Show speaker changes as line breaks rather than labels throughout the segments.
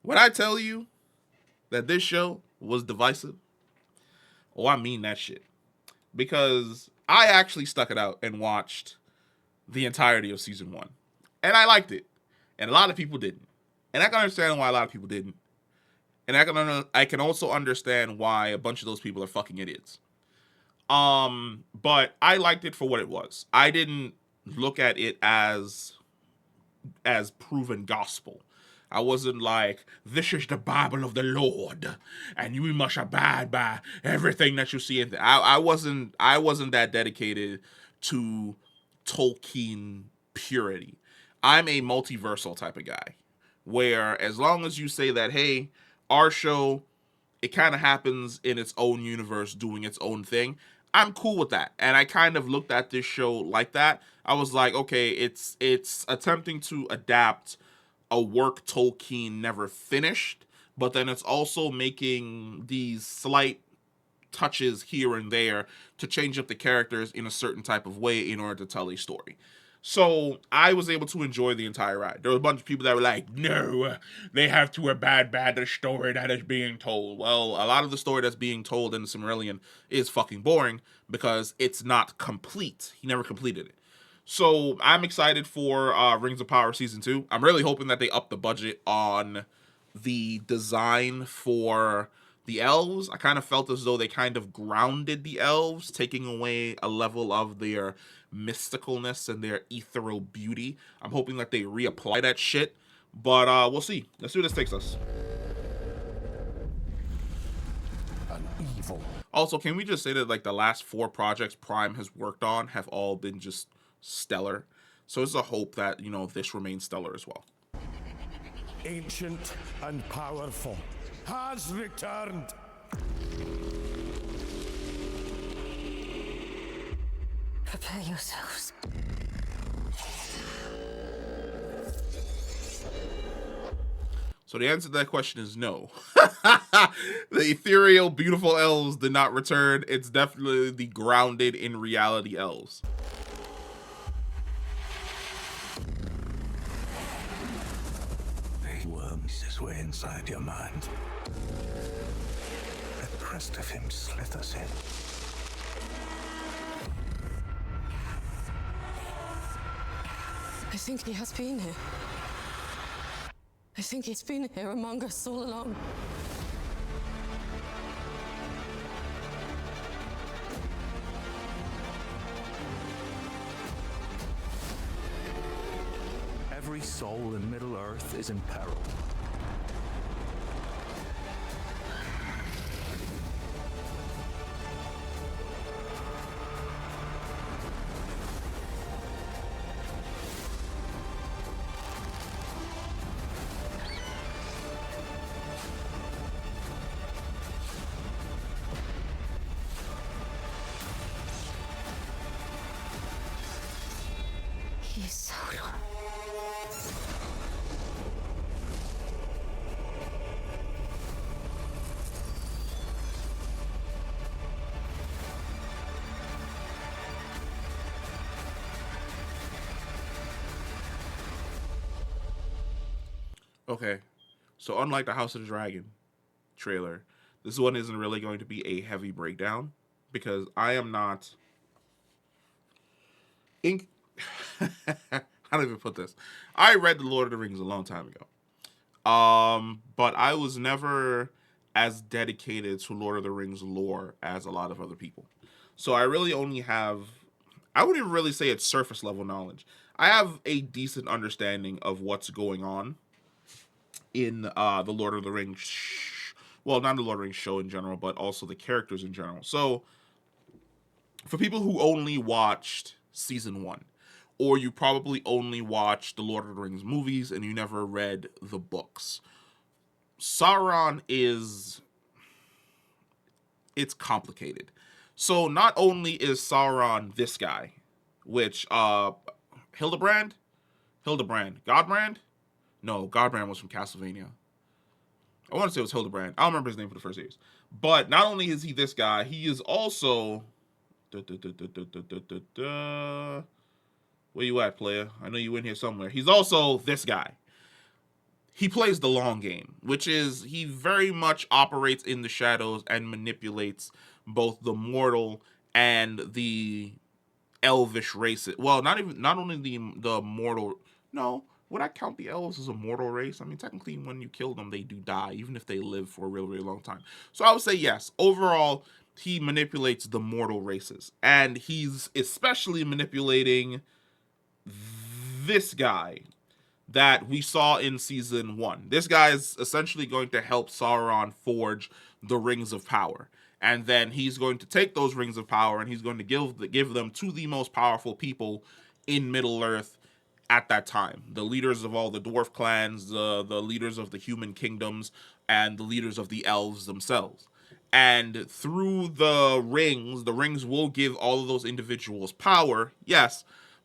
When I tell you that this show was divisive, oh, I mean that shit. Because I actually stuck it out and watched the entirety of season one. And I liked it. And a lot of people didn't. And I can understand why a lot of people didn't. And I can also understand why a bunch of those people are fucking idiots. But I liked it for what it was. I didn't look at it as proven gospel. I wasn't like, this is the Bible of the Lord, and you must abide by everything that you see. I wasn't that dedicated to Tolkien purity. I'm a multiversal type of guy, where as long as you say that, hey, our show, it kind of happens in its own universe, doing its own thing, I'm cool with that. And I kind of looked at this show like that. I was like, okay, it's attempting to adapt a work Tolkien never finished, but then it's also making these slight touches here and there to change up the characters in a certain type of way in order to tell a story. So I was able to enjoy the entire ride. There was a bunch of people that were like, no, they have to abide by the story that is being told. Well, a lot of the story that's being told in the Silmarillion is fucking boring because it's not complete. He never completed it. So I'm excited for Rings of Power Season 2. I'm really hoping that they up the budget on the design for the elves. I kind of felt as though they kind of grounded the elves, taking away a level of their mysticalness and their ethereal beauty. I'm hoping that they reapply that shit. But we'll see. Let's see where this takes us.
An evil.
Also, can we just say that like the last 4 projects Prime has worked on have all been just stellar? So it's a hope that, this remains stellar as well.
Ancient and powerful has returned.
Prepare yourselves.
So the answer to that question is no. The ethereal, beautiful elves did not return. It's definitely the grounded in reality elves.
The worm is his way inside your mind. The crest of him slithers in.
I think he has been here. I think he's been here among us all along.
Every soul in Middle-earth is in peril.
He is Sauron.
Okay, so unlike the House of the Dragon trailer, this one isn't really going to be a heavy breakdown because I am not. How do I even put this? I read The Lord of the Rings a long time ago. But I was never as dedicated to Lord of the Rings lore as a lot of other people. So I really only have, I wouldn't even really say it's surface level knowledge. I have a decent understanding of what's going on in the Lord of the Rings. Well, not the Lord of the Rings show in general, but also the characters in general. So for people who only watched season one, or you probably only watched the Lord of the Rings movies and you never read the books, Sauron it's complicated. So not only is Sauron this guy, which Hildebrand, Godbrand, no, Godbrand was from Castlevania. I want to say it was Hildebrand. I don't remember his name for the first series. But not only is he this guy, he is also where you at, player? I know you in here somewhere. He's also this guy. he plays the long game, which is he very much operates in the shadows and manipulates both the mortal and the elvish races. Well, not only the mortal. No, would I count the elves as a mortal race? I mean, technically, when you kill them, they do die, even if they live for a really, really long time. So I would say yes. Overall, he manipulates the mortal races, and he's especially manipulating this guy that we saw in season 1. This guy is essentially going to help Sauron forge the rings of power. And then he's going to take those rings of power and he's going to give them to the most powerful people in Middle-earth at that time. The leaders of all the dwarf clans, the leaders of the human kingdoms, and the leaders of the elves themselves. And through the rings will give all of those individuals power, yes,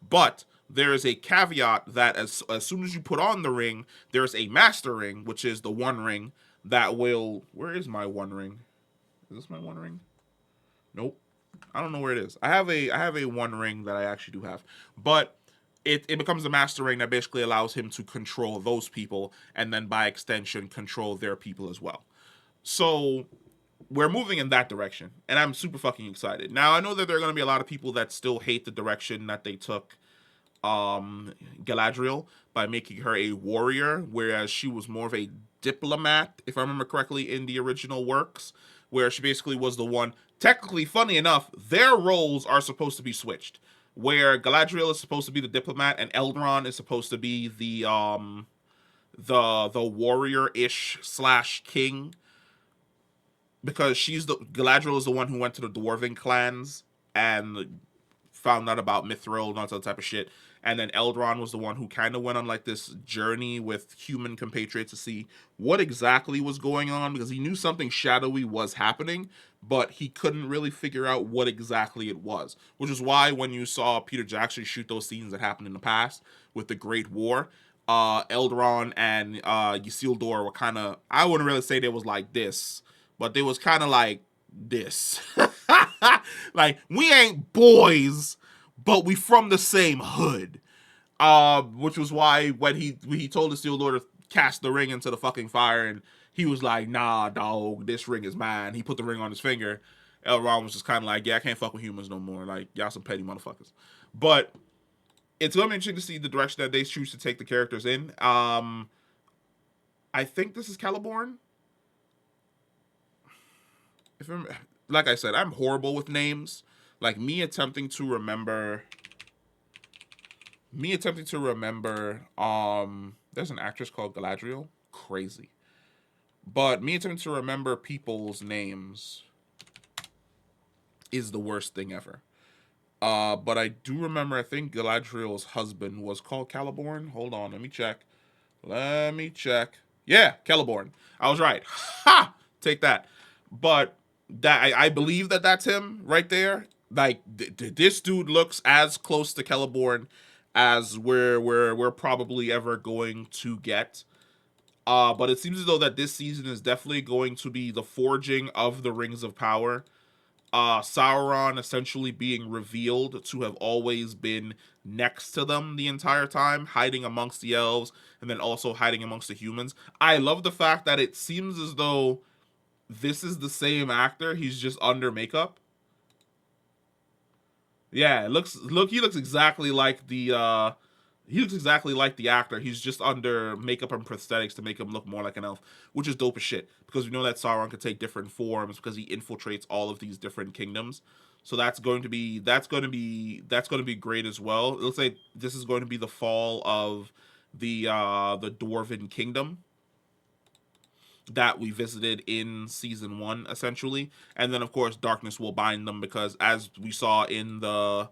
but there is a caveat that as soon as you put on the ring, there's a master ring, which is the one ring that will... Where is my one ring? Is this my one ring? Nope. I don't know where it is. I have a one ring that I actually do have. But it becomes a master ring that basically allows him to control those people and then by extension control their people as well. So we're moving in that direction, and I'm super fucking excited. Now, I know that there are going to be a lot of people that still hate the direction that they took Galadriel by making her a warrior, whereas she was more of a diplomat, if I remember correctly, in the original works, where she basically was the one. Technically, funny enough, their roles are supposed to be switched, where Galadriel is supposed to be the diplomat and Elrond is supposed to be the warrior-ish / king, because Galadriel is the one who went to the dwarven clans and found out about Mithril and all that type of shit. And then Elrond was the one who kind of went on like this journey with human compatriots to see what exactly was going on, because he knew something shadowy was happening, but he couldn't really figure out what exactly it was. Which is why when you saw Peter Jackson shoot those scenes that happened in the past with the Great War, Elrond and Isildur were kind of, I wouldn't really say they was like this, but they was kind of like this. Like, we ain't boys, but we from the same hood. Which was why when he told Isildur to cast the ring into the fucking fire, and he was like, nah, dog, this ring is mine. He put the ring on his finger. Elrond was just kind of like, yeah, I can't fuck with humans no more. Like, y'all some petty motherfuckers. But it's going to be interesting to see the direction that they choose to take the characters in. I think this is Celeborn. Like I said, I'm horrible with names. Like, me attempting to remember, there's an actress called Galadriel. Crazy. But me attempting to remember people's names is the worst thing ever. But I do remember, I think Galadriel's husband was called Celeborn. Hold on, let me check. Yeah, Celeborn. I was right. Ha! Take that. But that I believe that that's him right there. Like, this dude looks as close to Celeborn as we're probably ever going to get. But it seems as though that this season is definitely going to be the forging of the Rings of Power. Sauron essentially being revealed to have always been next to them the entire time, hiding amongst the elves, and then also hiding amongst the humans. I love the fact that it seems as though this is the same actor. He's just under makeup. Yeah, he looks exactly like the actor. He's just under makeup and prosthetics to make him look more like an elf, which is dope as shit, because we know that Sauron can take different forms because he infiltrates all of these different kingdoms. So that's going to be great as well. It looks like this is going to be the fall of the Dwarven kingdom that we visited in season 1, essentially. And then of course darkness will bind them, because as we saw in the,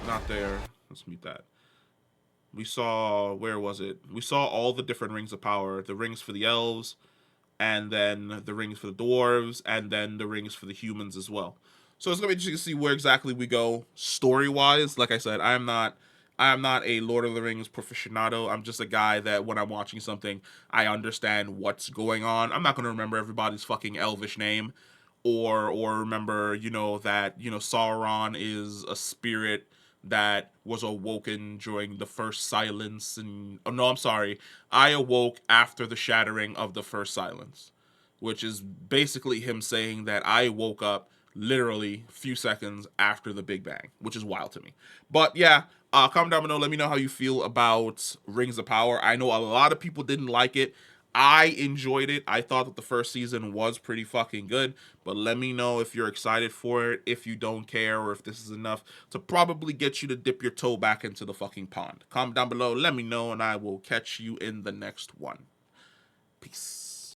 not there, let's mute that. We saw, where was it? We saw all the different rings of power, the rings for the elves, and then the rings for the dwarves, and then the rings for the humans as well. So it's gonna be interesting to see where exactly we go story-wise. Like I said, I am not a Lord of the Rings proficionado. I'm just a guy that when I'm watching something, I understand what's going on. I'm not going to remember everybody's fucking elvish name, or remember, that, Sauron is a spirit that was awoken during the first silence. And oh no, I'm sorry, I awoke after the shattering of the first silence, which is basically him saying that I woke up literally a few seconds after the Big Bang, which is wild to me. But yeah, comment down below. Let me know how you feel about Rings of Power. I know a lot of people didn't like it. I enjoyed it. I thought that the first season was pretty fucking good. But let me know if you're excited for it, if you don't care, or if this is enough to probably get you to dip your toe back into the fucking pond. Comment down below. Let me know, and I will catch you in the next one. Peace.